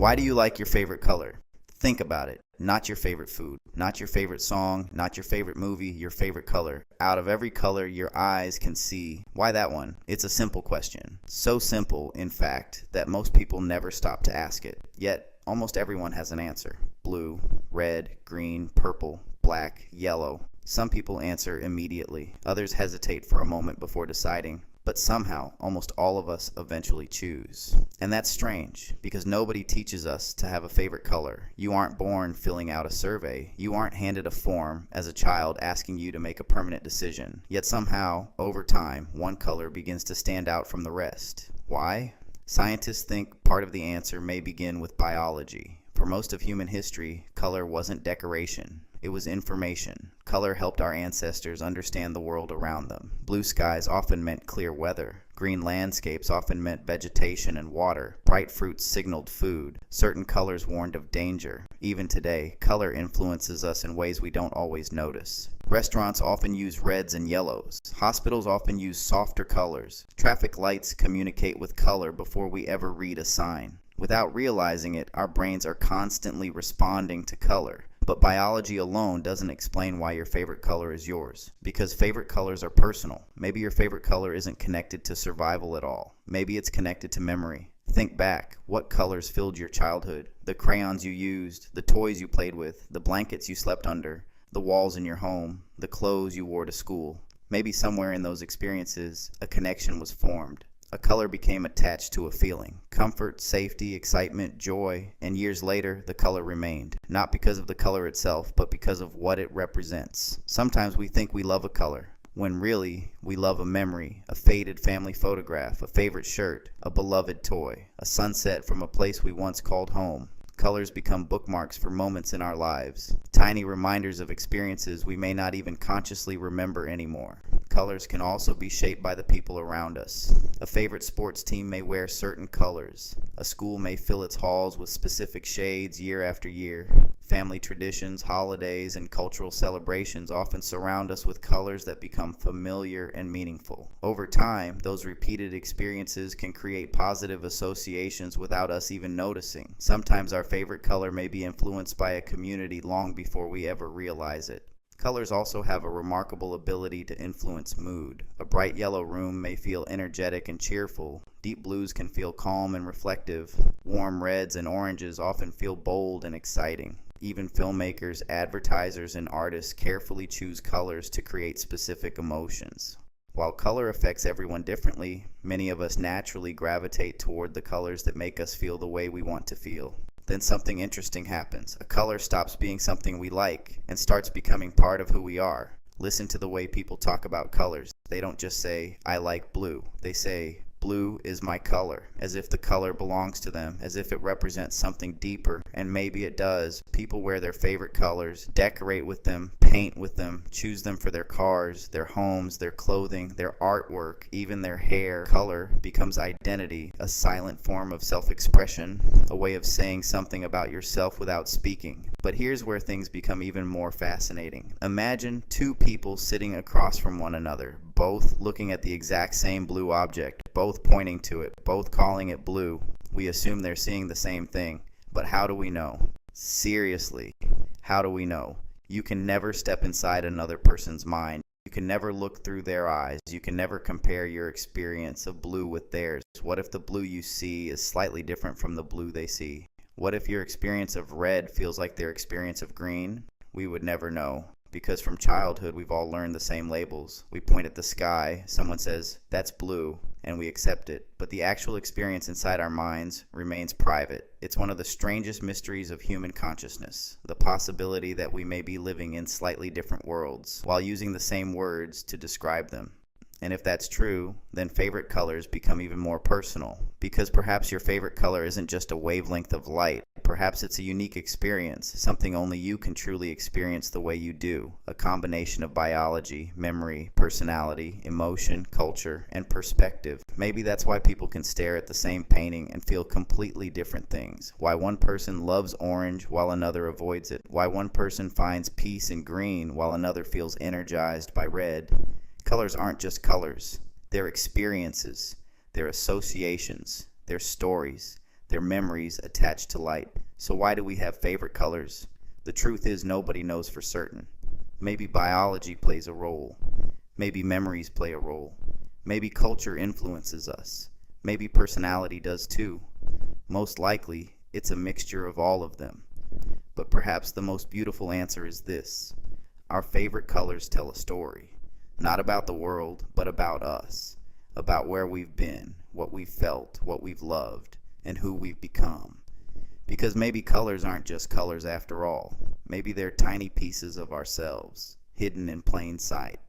Why do you like your favorite color? Think about it. Not your favorite food, not your favorite song, not your favorite movie, your favorite color. Out of every color your eyes can see, why that one? It's a simple question. So simple, in fact, that most people never stop to ask it. Yet, almost everyone has an answer. Blue, red, green, purple, black, yellow. Some people answer immediately. Others hesitate for a moment before deciding. But somehow, almost all of us eventually choose. And that's strange, because nobody teaches us to have a favorite color. You aren't born filling out a survey. You aren't handed a form as a child asking you to make a permanent decision. Yet somehow, over time, one color begins to stand out from the rest. Why? Scientists think part of the answer may begin with biology. For most of human history, color wasn't decoration. It was information. Color helped our ancestors understand the world around them. Blue skies often meant clear weather. Green landscapes often meant vegetation and water. Bright fruits signaled food. Certain colors warned of danger. Even today, color influences us in ways we don't always notice. Restaurants often use reds and yellows. Hospitals often use softer colors. Traffic lights communicate with color before we ever read a sign. Without realizing it, our brains are constantly responding to color. But biology alone doesn't explain why your favorite color is yours. Because favorite colors are personal. Maybe your favorite color isn't connected to survival at all. Maybe it's connected to memory. Think back. What colors filled your childhood? The crayons you used, the toys you played with, the blankets you slept under, the walls in your home, the clothes you wore to school. Maybe somewhere in those experiences, a connection was formed. A color became attached to a feeling. Comfort, safety, excitement, joy, and years later, the color remained. Not because of the color itself, but because of what it represents. Sometimes we think we love a color, when really, we love a memory, a faded family photograph, a favorite shirt, a beloved toy, a sunset from a place we once called home. Colors become bookmarks for moments in our lives, tiny reminders of experiences we may not even consciously remember anymore. Colors can also be shaped by the people around us. A favorite sports team may wear certain colors. A school may fill its halls with specific shades year after year. Family traditions, holidays, and cultural celebrations often surround us with colors that become familiar and meaningful. Over time, those repeated experiences can create positive associations without us even noticing. Sometimes our favorite color may be influenced by a community long before we ever realize it. Colors also have a remarkable ability to influence mood. A bright yellow room may feel energetic and cheerful. Deep blues can feel calm and reflective. Warm reds and oranges often feel bold and exciting. Even filmmakers, advertisers, and artists carefully choose colors to create specific emotions. While color affects everyone differently, many of us naturally gravitate toward the colors that make us feel the way we want to feel. Then something interesting happens. A color stops being something we like and starts becoming part of who we are. Listen to the way people talk about colors. They don't just say, "I like blue." They say, "Blue is my color," as if the color belongs to them, as if it represents something deeper, and maybe it does. People wear their favorite colors, decorate with them, paint with them, choose them for their cars, their homes, their clothing, their artwork, even their hair. Color becomes identity, a silent form of self-expression, a way of saying something about yourself without speaking. But here's where things become even more fascinating. Imagine two people sitting across from one another, both looking at the exact same blue object, both pointing to it, both calling it blue. We assume they're seeing the same thing, but how do we know? Seriously, how do we know? You can never step inside another person's mind. You can never look through their eyes. You can never compare your experience of blue with theirs. What if the blue you see is slightly different from the blue they see? What if your experience of red feels like their experience of green? We would never know. Because from childhood, we've all learned the same labels. We point at the sky, someone says, "That's blue," and we accept it. But the actual experience inside our minds remains private. It's one of the strangest mysteries of human consciousness, the possibility that we may be living in slightly different worlds, while using the same words to describe them. And if that's true, then favorite colors become even more personal. Because perhaps your favorite color isn't just a wavelength of light. Perhaps it's a unique experience, something only you can truly experience the way you do. A combination of biology, memory, personality, emotion, culture, and perspective. Maybe that's why people can stare at the same painting and feel completely different things. Why one person loves orange while another avoids it. Why one person finds peace in green while another feels energized by red. Colors aren't just colors. They're experiences. They're associations. They're stories. They're memories attached to light. So why do we have favorite colors? The truth is nobody knows for certain. Maybe biology plays a role. Maybe memories play a role. Maybe culture influences us. Maybe personality does too. Most likely, it's a mixture of all of them. But perhaps the most beautiful answer is this. Our favorite colors tell a story. Not about the world, but about us. About where we've been, what we've felt, what we've loved, and who we've become. Because maybe colors aren't just colors after all. Maybe they're tiny pieces of ourselves, hidden in plain sight.